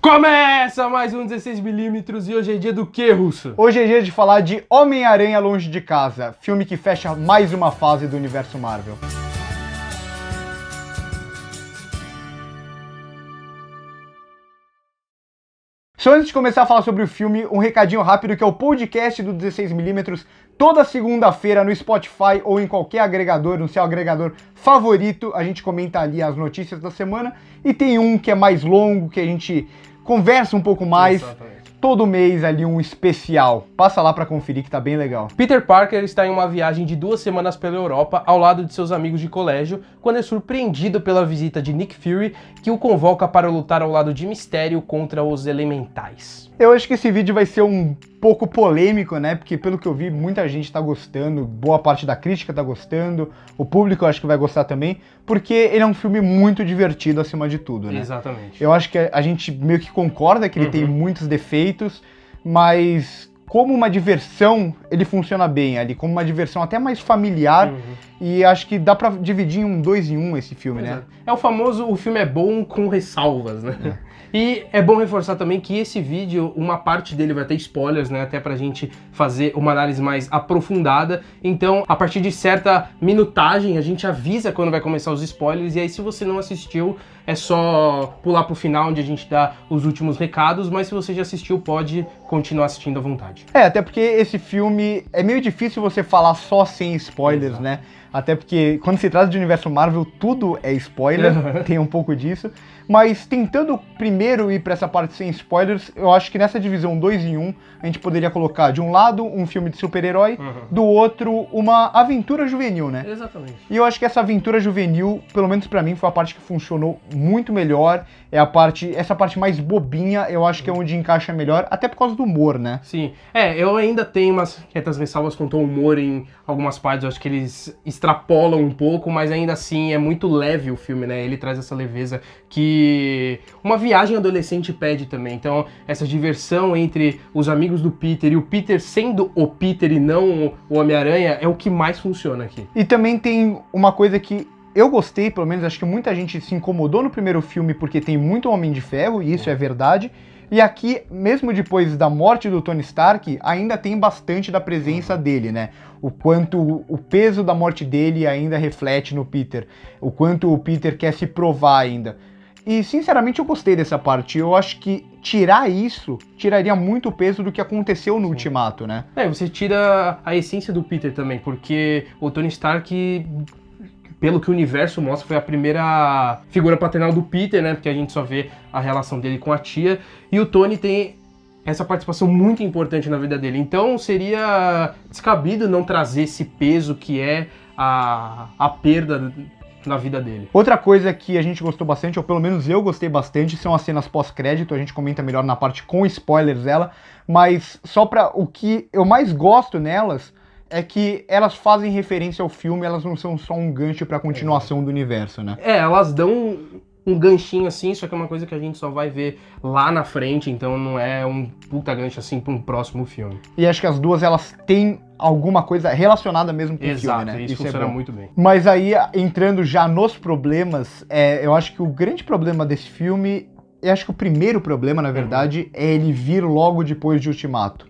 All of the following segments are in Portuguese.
Começa mais um 16mm e hoje é dia do quê, Russo? Hoje é dia de falar de Homem-Aranha Longe de Casa, filme que fecha mais uma fase do universo Marvel. Só antes de começar a falar sobre o filme, um recadinho rápido que é o podcast do 16mm, toda segunda-feira no Spotify ou em qualquer agregador, no seu agregador favorito, a gente comenta ali as notícias da semana, e tem um que é mais longo, que a gente conversa um pouco mais. Exatamente. Todo mês ali um especial. Passa lá pra conferir que tá bem legal. Peter Parker está em uma viagem de 2 semanas pela Europa ao lado de seus amigos de colégio, quando é surpreendido pela visita de Nick Fury, que o convoca para lutar ao lado de Mistério contra os Elementais. Eu acho que esse vídeo vai ser um pouco polêmico, né? Porque pelo que eu vi, muita gente tá gostando, boa parte da crítica tá gostando, o público eu acho que vai gostar também, porque ele é um filme muito divertido acima de tudo, né? Exatamente. Eu acho que a gente meio que concorda que ele tem muitos defeitos, mas como uma diversão, ele funciona bem ali, como uma diversão até mais familiar, e acho que dá pra dividir em um 2 em 1 esse filme, né? É o famoso, o filme é bom com ressalvas, né? E é bom reforçar também que esse vídeo, uma parte dele vai ter spoilers, né? Até pra gente fazer uma análise mais aprofundada. Então, a partir de certa minutagem, a gente avisa quando vai começar os spoilers. E aí, se você não assistiu, é só pular pro final, onde a gente dá os últimos recados. Mas se você já assistiu, pode continuar assistindo à vontade. Até porque esse filme é meio difícil você falar só sem spoilers, Exato. Né? Até porque quando se trata de universo Marvel, tudo é spoiler, tem um pouco disso. Mas tentando primeiro ir para essa parte sem spoilers, eu acho que nessa divisão 2 em 1, a gente poderia colocar de um lado um filme de super-herói, do outro uma aventura juvenil, né? Exatamente. E eu acho que essa aventura juvenil, pelo menos pra mim, foi a parte que funcionou muito melhor. É essa parte mais bobinha, eu acho que é onde encaixa melhor, até por causa do humor, né? Sim. Eu ainda tenho umas certas ressalvas quanto ao humor em algumas partes, eu acho que eles extrapolam um pouco, mas ainda assim é muito leve o filme, né? Ele traz essa leveza que uma viagem adolescente pede também. Então, essa diversão entre os amigos do Peter e o Peter sendo o Peter e não o Homem-Aranha é o que mais funciona aqui. E também tem uma coisa que eu gostei, pelo menos acho que muita gente se incomodou no primeiro filme porque tem muito Homem de Ferro, e isso é verdade. E aqui, mesmo depois da morte do Tony Stark, ainda tem bastante da presença dele, né? O quanto o peso da morte dele ainda reflete no Peter. O quanto o Peter quer se provar ainda. E, sinceramente, eu gostei dessa parte. Eu acho que tirar isso tiraria muito peso do que aconteceu no Ultimato, né? Você tira a essência do Peter também, porque o Tony Stark, pelo que o universo mostra, foi a primeira figura paternal do Peter, né? Porque a gente só vê a relação dele com a tia. E o Tony tem essa participação muito importante na vida dele. Então seria descabido não trazer esse peso que é a perda na vida dele. Outra coisa que a gente gostou bastante, ou pelo menos eu gostei bastante, são as cenas pós-crédito. A gente comenta melhor na parte com spoilers dela. Mas só pra o que eu mais gosto nelas é que elas fazem referência ao filme, elas não são só um gancho pra continuação do universo, né? Elas dão um ganchinho assim, só que é uma coisa que a gente só vai ver lá na frente, então não é um puta gancho assim pra um próximo filme. E acho que as duas, elas têm alguma coisa relacionada mesmo com o filme, né? Isso funciona muito bem. Mas aí, entrando já nos problemas, eu acho que o grande problema desse filme, eu acho que o primeiro problema, na verdade, é ele vir logo depois de Ultimato.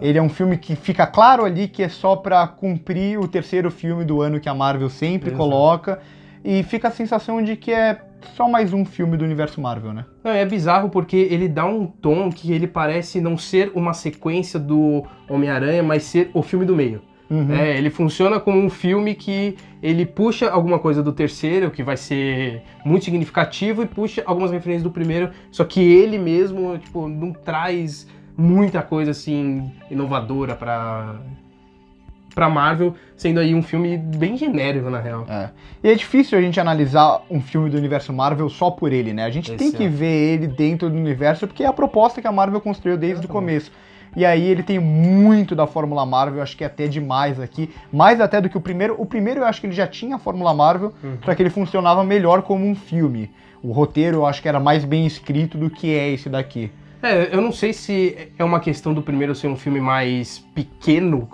Ele é um filme que fica claro ali que é só pra cumprir o terceiro filme do ano que a Marvel sempre coloca, e fica a sensação de que é só mais um filme do universo Marvel, né? Não, é bizarro porque ele dá um tom que ele parece não ser uma sequência do Homem-Aranha, mas ser o filme do meio. Ele funciona como um filme que ele puxa alguma coisa do terceiro, que vai ser muito significativo, e puxa algumas referências do primeiro, só que ele mesmo, tipo, não traz muita coisa, assim, inovadora pra Marvel, sendo aí um filme bem genérico, na real. E é difícil a gente analisar um filme do universo Marvel só por ele, né? A gente tem que ver ele dentro do universo, porque é a proposta que a Marvel construiu desde o começo. E aí ele tem muito da Fórmula Marvel, eu acho que é até demais aqui, mais até do que o primeiro. O primeiro eu acho que ele já tinha a Fórmula Marvel, só que ele funcionava melhor como um filme. O roteiro eu acho que era mais bem escrito do que é esse daqui. Eu não sei se é uma questão do primeiro ser um filme mais pequeno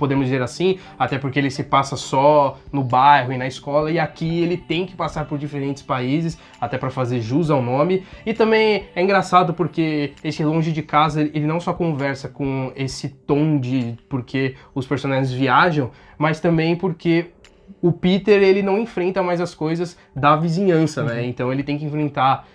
podemos dizer assim, até porque ele se passa só no bairro e na escola, e aqui ele tem que passar por diferentes países, até para fazer jus ao nome. E também é engraçado porque esse Longe de Casa, ele não só conversa com esse tom de porque os personagens viajam, mas também porque o Peter, ele não enfrenta mais as coisas da vizinhança, né? Então ele tem que enfrentar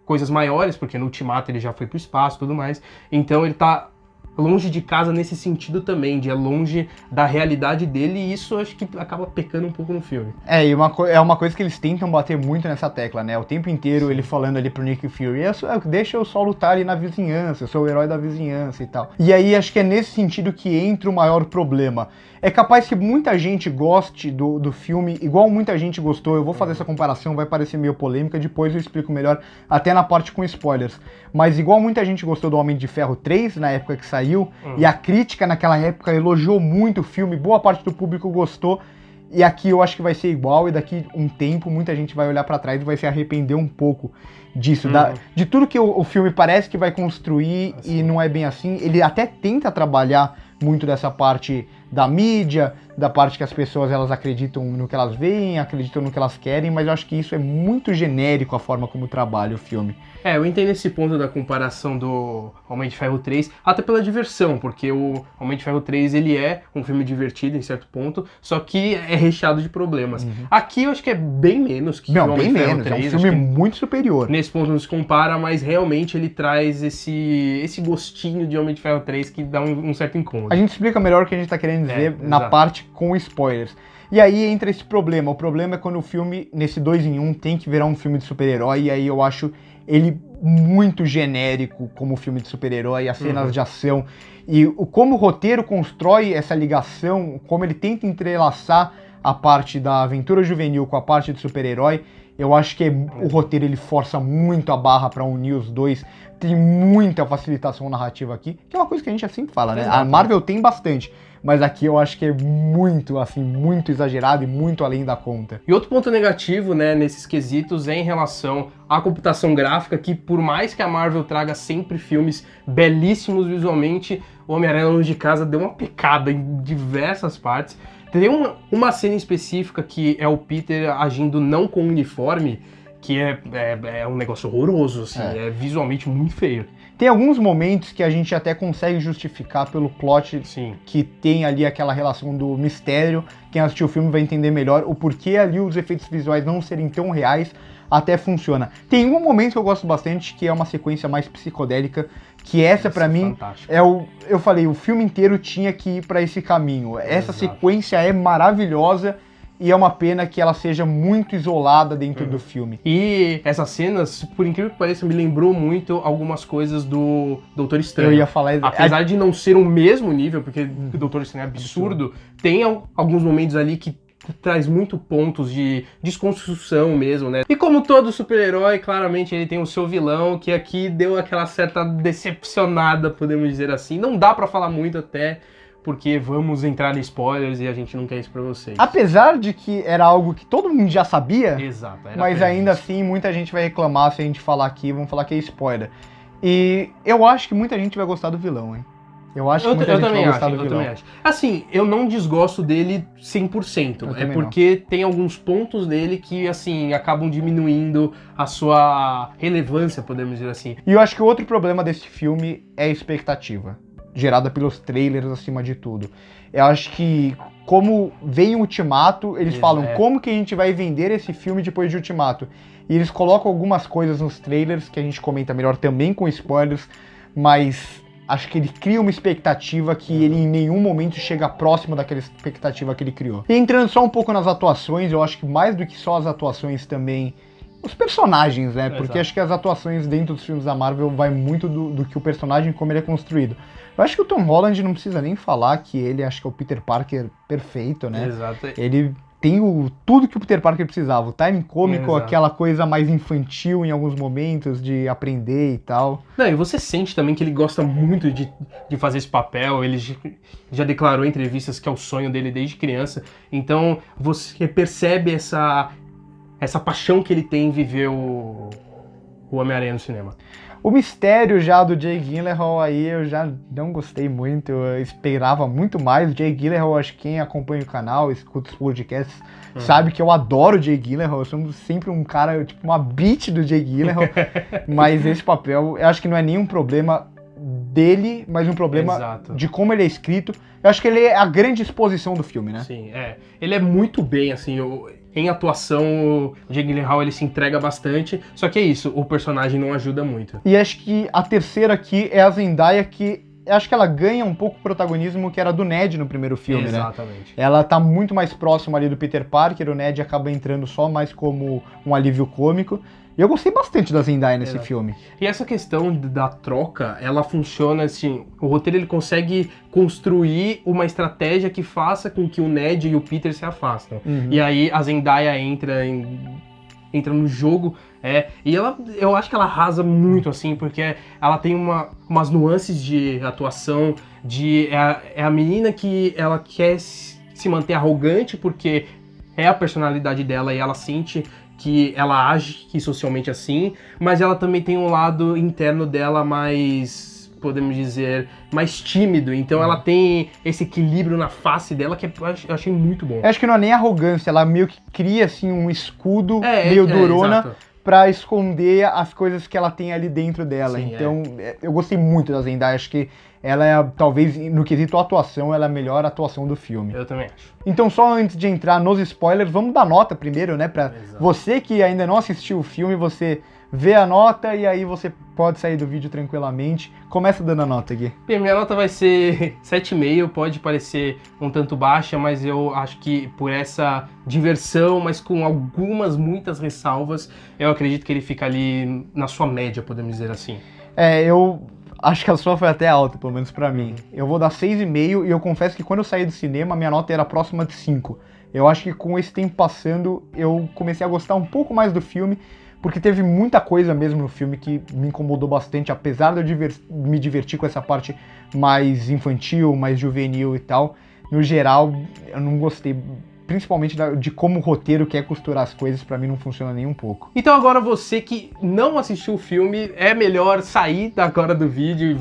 coisas maiores, porque no Ultimato ele já foi pro espaço e tudo mais. Então ele tá longe de casa nesse sentido também, de é longe da realidade dele, e isso acho que acaba pecando um pouco no filme. E é uma coisa que eles tentam bater muito nessa tecla, né? O tempo inteiro ele falando ali pro Nick Fury, deixa eu só lutar ali na vizinhança, eu sou o herói da vizinhança e tal. E aí acho que é nesse sentido que entra o maior problema. É capaz que muita gente goste do filme, igual muita gente gostou. Eu vou fazer essa comparação, vai parecer meio polêmica, depois eu explico melhor, até na parte com spoilers. Mas igual muita gente gostou do Homem de Ferro 3, na época que saiu, e a crítica naquela época elogiou muito o filme, boa parte do público gostou, e aqui eu acho que vai ser igual, e daqui um tempo muita gente vai olhar pra trás e vai se arrepender um pouco disso, de tudo que o filme parece que vai construir e não é bem assim. Ele até tenta trabalhar muito dessa parte da mídia, da parte que as pessoas elas acreditam no que elas veem, acreditam no que elas querem, mas eu acho que isso é muito genérico a forma como trabalha o filme. Eu entendo esse ponto da comparação do Homem de Ferro 3, até pela diversão, porque o Homem de Ferro 3 ele é um filme divertido em certo ponto, só que é recheado de problemas. Aqui eu acho que é bem menos que o Homem de Ferro 3. É um filme muito superior. Nesse ponto não se compara, mas realmente ele traz esse gostinho de Homem de Ferro 3 que dá um certo incômodo. A gente explica melhor o que a gente tá querendo dizer na parte com spoilers. E aí entra esse problema. O problema é quando o filme, nesse 2 em 1, tem que virar um filme de super-herói, e aí eu acho ele muito genérico como filme de super-herói, as cenas de ação, e como o roteiro constrói essa ligação, como ele tenta entrelaçar a parte da aventura juvenil com a parte de super-herói. Eu acho que o roteiro ele força muito a barra pra unir os dois. Tem muita facilitação narrativa aqui, que é uma coisa que a gente sempre fala, né? A Marvel tem bastante, mas aqui eu acho que é muito, assim, muito exagerado e muito além da conta. E outro ponto negativo, né, nesses quesitos é em relação à computação gráfica, que por mais que a Marvel traga sempre filmes belíssimos visualmente, o Homem-Aranha Longe de Casa deu uma pecada em diversas partes. Tem uma cena específica que é o Peter agindo não com uniforme, que é um negócio horroroso, assim, é visualmente muito feio. Tem alguns momentos que a gente até consegue justificar pelo plot que tem ali aquela relação do mistério. Quem assistiu o filme vai entender melhor o porquê ali os efeitos visuais não serem tão reais, até funciona. Tem um momento que eu gosto bastante, que é uma sequência mais psicodélica, que essa pra mim eu falei, o filme inteiro tinha que ir pra esse caminho. Essa sequência é maravilhosa. E é uma pena que ela seja muito isolada dentro do filme. E essas cenas, por incrível que pareça, me lembrou muito algumas coisas do Doutor Estranho. Eu ia falar... Apesar de não ser o mesmo nível, porque o Doutor Estranho é absurdo, tem alguns momentos ali que traz muito pontos de desconstrução mesmo, né? E como todo super-herói, claramente ele tem o seu vilão, que aqui deu aquela certa decepcionada, podemos dizer assim. Não dá pra falar muito até... porque vamos entrar em spoilers e a gente não quer isso pra vocês. Apesar de que era algo que todo mundo já sabia, mas ainda assim muita gente vai reclamar se a gente falar aqui, vão falar que é spoiler. E eu acho que muita gente vai gostar do vilão, hein? Eu acho que muita gente vai gostar do vilão. Eu também acho. Assim, eu não desgosto dele 100%. É porque tem alguns pontos dele que, assim, acabam diminuindo a sua relevância, podemos dizer assim. E eu acho que o outro problema desse filme é a expectativa, gerada pelos trailers acima de tudo. Eu acho que, como vem o Ultimato, eles falam como que a gente vai vender esse filme depois de Ultimato. E eles colocam algumas coisas nos trailers que a gente comenta melhor também com spoilers, mas acho que ele cria uma expectativa que ele em nenhum momento chega próximo daquela expectativa que ele criou. E entrando só um pouco nas atuações, eu acho que mais do que só as atuações também... os personagens, né? Porque acho que as atuações dentro dos filmes da Marvel vai muito do que o personagem, como ele é construído. Eu acho que o Tom Holland não precisa nem falar que ele, acho que é o Peter Parker perfeito, né? Exato. Ele tem tudo que o Peter Parker precisava. O timing cômico, aquela coisa mais infantil em alguns momentos, de aprender e tal. Não, e você sente também que ele gosta muito de fazer esse papel. Ele já declarou em entrevistas que é o sonho dele desde criança. Então, você percebe essa paixão que ele tem em viver o Homem-Aranha no cinema. O mistério já do Jake Gyllenhaal aí eu já não gostei muito, eu esperava muito mais. O Jake Gyllenhaal, acho que quem acompanha o canal, escuta os podcasts, sabe que eu adoro o Jake Gyllenhaal, eu sou sempre um cara, tipo uma bitch do Jake Gyllenhaal, mas esse papel, eu acho que não é nenhum problema dele, mas um problema Exato. de como ele é escrito. Eu acho que ele é a grande exposição do filme, né? Sim, ele é muito bem, assim, em atuação, o Jake Gyllenhaal, ele se entrega bastante, só que é isso, o personagem não ajuda muito. E acho que a terceira aqui é a Zendaya, que acho que ela ganha um pouco o protagonismo que era do Ned no primeiro filme, Exatamente. né? Ela tá muito mais próxima ali do Peter Parker, o Ned acaba entrando só mais como um alívio cômico. E eu gostei bastante da Zendaya nesse filme. E essa questão da troca, ela funciona assim, o roteiro ele consegue construir uma estratégia que faça com que o Ned e o Peter se afastem. E aí a Zendaya entra no jogo, e eu acho que ela arrasa muito, assim, porque ela tem umas nuances de atuação, é a menina que ela quer se manter arrogante, porque é a personalidade dela e ela sente que ela age socialmente assim, mas ela também tem um lado interno dela mais, podemos dizer, mais tímido. Então ela tem esse equilíbrio na face dela que eu achei muito bom. Eu acho que não é nem arrogância, ela meio que cria assim um escudo meio durona exato. Pra esconder as coisas que ela tem ali dentro dela. Sim, então, eu gostei muito da Zendaya, acho que ela é, talvez, no quesito atuação, ela é a melhor atuação do filme. Eu também acho. Então, só antes de entrar nos spoilers, vamos dar nota primeiro, né? Pra você que ainda não assistiu o filme, você vê a nota e aí você pode sair do vídeo tranquilamente. Começa dando a nota aqui. Bem, minha nota vai ser 7,5, pode parecer um tanto baixa, mas eu acho que por essa diversão, mas com muitas ressalvas, eu acredito que ele fica ali na sua média, podemos dizer assim. Eu acho que a sua foi até alta, pelo menos pra mim. Eu vou dar 6,5 e eu confesso que quando eu saí do cinema, minha nota era próxima de 5. Eu acho que com esse tempo passando, eu comecei a gostar um pouco mais do filme, porque teve muita coisa mesmo no filme que me incomodou bastante, apesar de eu me divertir com essa parte mais infantil, mais juvenil e tal. No geral, eu não gostei, principalmente de como o roteiro quer costurar as coisas, pra mim não funciona nem um pouco. Então agora você que não assistiu o filme, é melhor sair agora do vídeo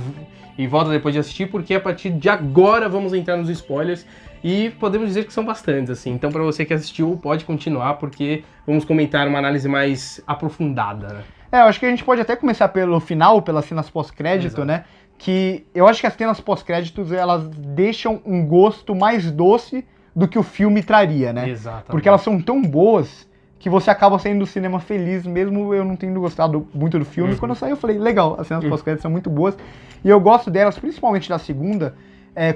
e volta depois de assistir, porque a partir de agora vamos entrar nos spoilers. E podemos dizer que são bastantes, assim. Então, para você que assistiu, pode continuar, porque vamos comentar uma análise mais aprofundada, né? Eu acho que a gente pode até começar pelo final, pelas cenas pós-crédito, né? Que eu acho que as cenas pós-créditos, elas deixam um gosto mais doce do que o filme traria, né? Exatamente. Porque elas são tão boas que você acaba saindo do cinema feliz, mesmo eu não tendo gostado muito do filme. Quando eu saí, eu falei, legal, as cenas pós-créditos são muito boas. E eu gosto delas, principalmente da segunda,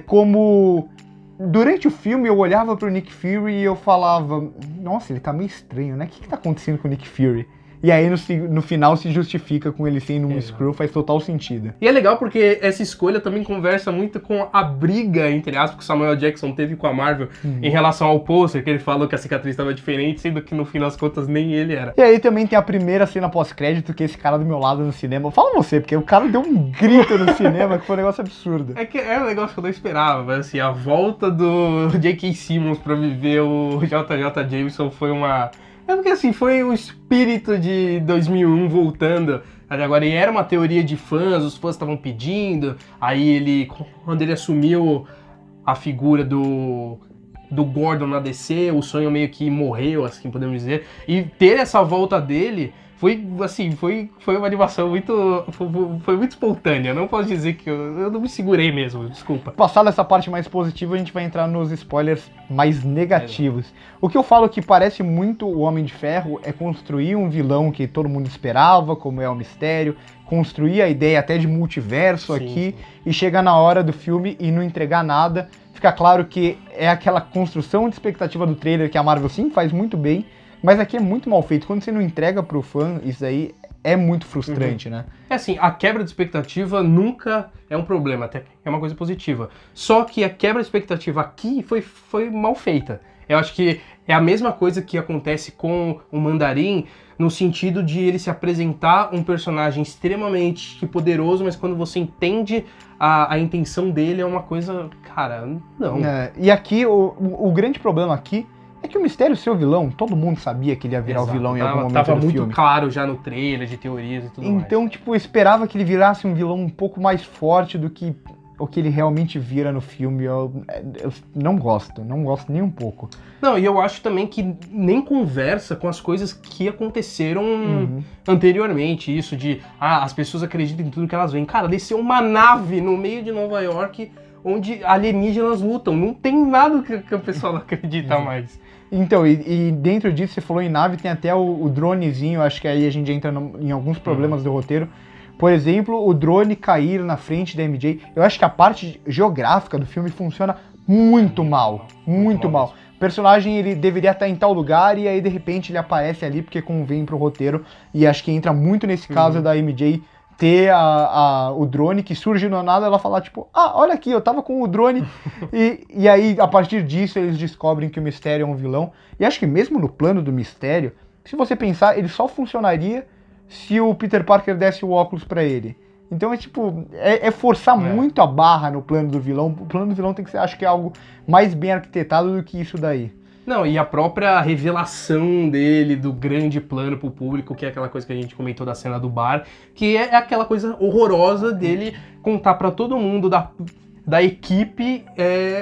como... Durante o filme eu olhava pro Nick Fury e eu falava, nossa, ele tá meio estranho, né? O que tá acontecendo com o Nick Fury? E aí no final se justifica com ele sendo um Skrull, faz total sentido. E é legal porque essa escolha também conversa muito com a briga, entre aspas, que o Samuel Jackson teve com a Marvel em relação ao pôster, que ele falou que a cicatriz estava diferente, sendo que no fim das contas nem ele era. E aí também tem a primeira cena pós-crédito, que esse cara do meu lado no cinema, fala você, porque o cara deu um grito no cinema, que foi um negócio absurdo. É que é um negócio que eu não esperava, mas assim, a volta do J.K. Simmons pra viver o JJ Jameson foi uma... É porque assim, foi o espírito de 2001 voltando agora, e era uma teoria de fãs, os fãs estavam pedindo, aí quando ele assumiu a figura do Gordon na DC, o sonho meio que morreu, assim, podemos dizer, e ter essa volta dele foi, assim, foi uma animação muito, foi muito espontânea, eu não posso dizer que eu não me segurei mesmo, desculpa. Passada essa parte mais positiva, a gente vai entrar nos spoilers mais negativos. O que eu falo que parece muito o Homem de Ferro é construir um vilão que todo mundo esperava, como é o Mistério, construir a ideia até de multiverso aqui, e chegar na hora do filme e não entregar nada. Fica claro que é aquela construção de expectativa do trailer que a Marvel sim faz muito bem, mas aqui é muito mal feito. Quando você não entrega pro fã, isso aí é muito frustrante, né? É assim, a quebra de expectativa nunca é um problema, até é uma coisa positiva. Só que a quebra de expectativa aqui foi mal feita. Eu acho que é a mesma coisa que acontece com o Mandarim, no sentido de ele se apresentar um personagem extremamente poderoso, mas quando você entende a intenção dele é uma coisa, cara, não. E aqui, o grande problema aqui É que o Mistério ser o vilão, todo mundo sabia que ele ia virar o vilão em algum momento tava do muito filme. claro já no trailer, de teorias e tudo mais. Então, tipo, eu esperava que ele virasse um vilão um pouco mais forte do que o que ele realmente vira no filme. Eu não gosto nem um pouco. Não, e eu acho também que nem conversa com as coisas que aconteceram anteriormente. Isso de, as pessoas acreditam em tudo que elas veem. Cara, desceu uma nave no meio de Nova York onde alienígenas lutam. Não tem nada que o pessoal não acredita mais. Então, e dentro disso, você falou em nave, tem até o dronezinho, acho que aí a gente entra em alguns problemas do roteiro. Por exemplo, o drone cair na frente da MJ. Eu acho que a parte geográfica do filme funciona muito mal. Muito mal. O personagem, ele deveria estar em tal lugar e aí, de repente, ele aparece ali porque convém pro roteiro. E acho que entra muito nesse caso da MJ ter o drone que surge do nada, ela falar tipo, olha aqui, eu tava com o drone. e aí, a partir disso, eles descobrem que o Mistério é um vilão. E acho que mesmo no plano do Mistério, se você pensar, ele só funcionaria se o Peter Parker desse o óculos pra ele. Então é tipo, é forçar muito a barra no plano do vilão. O plano do vilão tem que ser, acho que é algo mais bem arquitetado do que isso daí. Não, e a própria revelação dele, do grande plano pro público, que é aquela coisa que a gente comentou da cena do bar, que é aquela coisa horrorosa dele contar pra todo mundo da equipe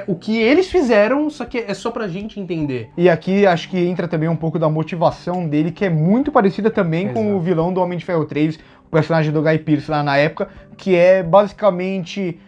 o que eles fizeram, só que é só pra gente entender. E aqui acho que entra também um pouco da motivação dele, que é muito parecida também com o vilão do Homem de Ferro 3, o personagem do Guy Pearce lá na época, que é basicamente...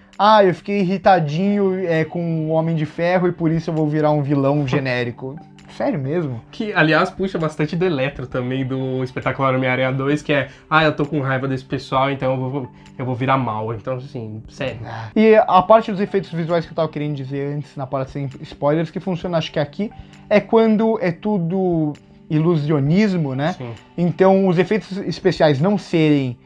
eu fiquei irritadinho com o Homem de Ferro e por isso eu vou virar um vilão genérico. Sério mesmo? Que, aliás, puxa bastante do Electro também, do Espetacular Homem-Aranha 2, que é, eu tô com raiva desse pessoal, então eu vou virar mal. Então, assim, sério. E a parte dos efeitos visuais que eu tava querendo dizer antes, na parte sem spoilers, que funciona, acho que aqui, é quando é tudo ilusionismo, né? Sim. Então, os efeitos especiais não serem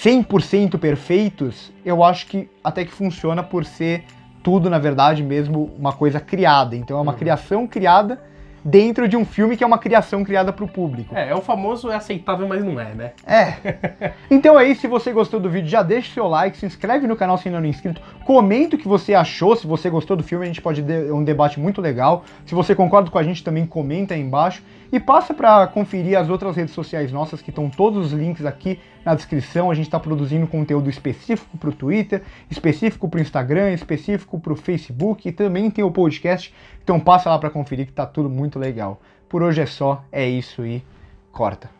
100% perfeitos, eu acho que até que funciona por ser tudo, na verdade, mesmo uma coisa criada. Então é uma criação criada dentro de um filme que é uma criação criada para o público. É o famoso aceitável, mas não é, né? Então é isso, se você gostou do vídeo, já deixa o seu like, se inscreve no canal se ainda não é inscrito, comenta o que você achou, se você gostou do filme, a gente pode ter um debate muito legal. Se você concorda com a gente, também comenta aí embaixo. E passa para conferir as outras redes sociais nossas, que estão todos os links aqui na descrição. A gente está produzindo conteúdo específico para o Twitter, específico para o Instagram, específico para o Facebook, e também tem o podcast. Então passa lá para conferir que tá tudo muito legal. Por hoje é só, é isso e corta.